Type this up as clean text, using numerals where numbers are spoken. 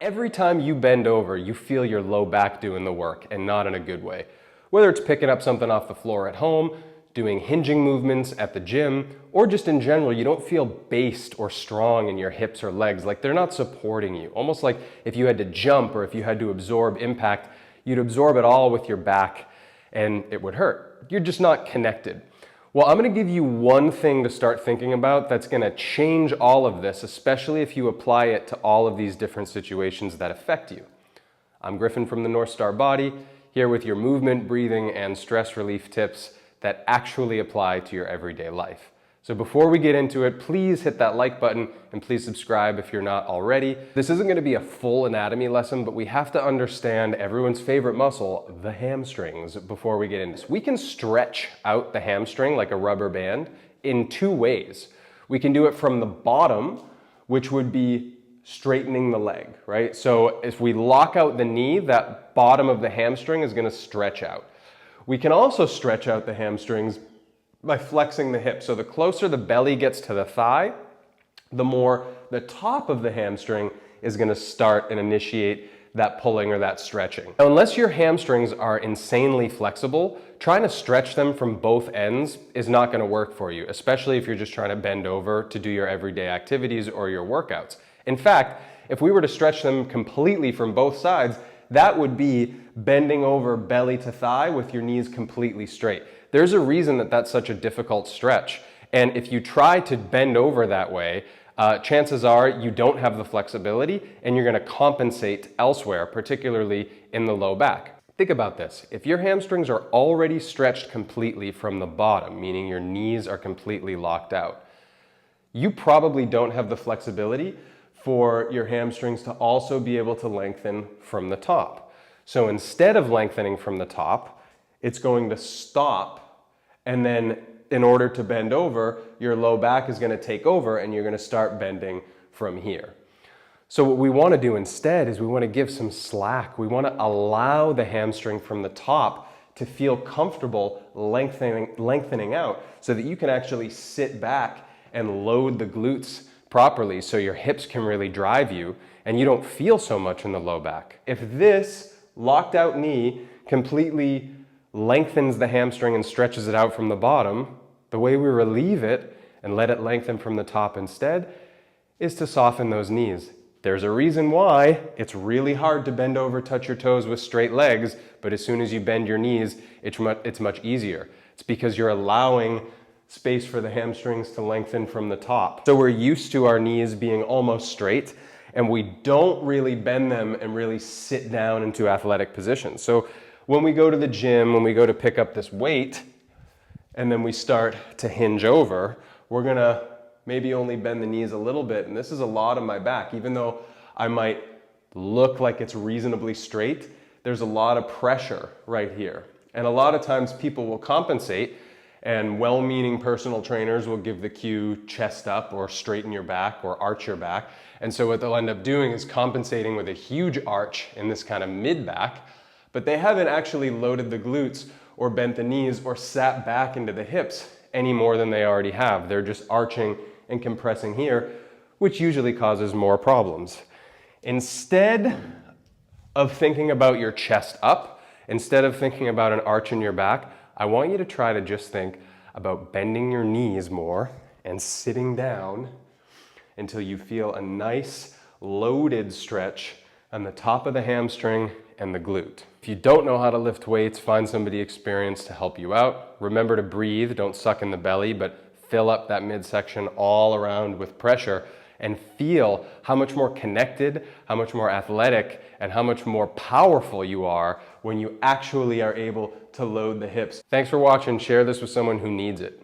Every time you bend over, you feel your low back doing the work, and not in a good way. Whether it's picking up something off the floor at home, doing hinging movements at the gym, or just in general, you don't feel based or strong in your hips or legs, like they're not supporting you. Almost like if you had to jump or if you had to absorb impact, you'd absorb it all with your back and it would hurt. You're just not connected. Well, I'm going to give you one thing to start thinking about that's going to change all of this, especially if you apply it to all of these different situations that affect you. I'm Griffin from the North Star Body, here with your movement, breathing, and stress relief tips that actually apply to your everyday life. So before we get into it, please hit that like button and please subscribe if you're not already. This isn't going to be a full anatomy lesson, but we have to understand everyone's favorite muscle, the hamstrings, before we get into this. We can stretch out the hamstring like a rubber band in two ways. We can do it from the bottom, which would be straightening the leg, right? So if we lock out the knee, that bottom of the hamstring is going to stretch out. We can also stretch out the hamstrings by flexing the hip. So the closer the belly gets to the thigh, the more the top of the hamstring is going to start and initiate that pulling or that stretching. Now, unless your hamstrings are insanely flexible, trying to stretch them from both ends is not going to work for you, especially if you're just trying to bend over to do your everyday activities or your workouts. In fact, if we were to stretch them completely from both sides, that would be bending over belly to thigh with your knees completely straight. There's a reason that that's such a difficult stretch. And if you try to bend over that way, chances are you don't have the flexibility and you're going to compensate elsewhere, particularly in the low back. Think about this. If your hamstrings are already stretched completely from the bottom, meaning your knees are completely locked out, you probably don't have the flexibility for your hamstrings to also be able to lengthen from the top. So instead of lengthening from the top, it's going to stop, and then in order to bend over, your low back is going to take over and you're going to start bending from here. So what we want to do instead is we want to give some slack. We want to allow the hamstring from the top to feel comfortable lengthening out so that you can actually sit back and load the glutes properly so your hips can really drive you and you don't feel so much in the low back. If this locked out knee completely lengthens the hamstring and stretches it out from the bottom, the way we relieve it and let it lengthen from the top instead is to soften those knees. There's a reason why it's really hard to bend over, touch your toes with straight legs, but as soon as you bend your knees, it's much easier. It's because you're allowing space for the hamstrings to lengthen from the top. So we're used to our knees being almost straight, and we don't really bend them and really sit down into athletic positions. So when we go to the gym, when we go to pick up this weight, and then we start to hinge over, we're gonna maybe only bend the knees a little bit, and this is a lot of my back. Even though I might look like it's reasonably straight, there's a lot of pressure right here. And a lot of times people will compensate, and well-meaning personal trainers will give the cue chest up or straighten your back or arch your back. And so what they'll end up doing is compensating with a huge arch in this kind of mid-back, but they haven't actually loaded the glutes or bent the knees or sat back into the hips any more than they already have. They're just arching and compressing here, which usually causes more problems. Instead of thinking about your chest up, instead of thinking about an arch in your back, I want you to try to just think about bending your knees more and sitting down until you feel a nice loaded stretch on the top of the hamstring and the glute. If you don't know how to lift weights, find somebody experienced to help you out. Remember to breathe, don't suck in the belly, but fill up that midsection all around with pressure and feel how much more connected, how much more athletic, and how much more powerful you are when you actually are able to load the hips. Thanks for watching. Share this with someone who needs it.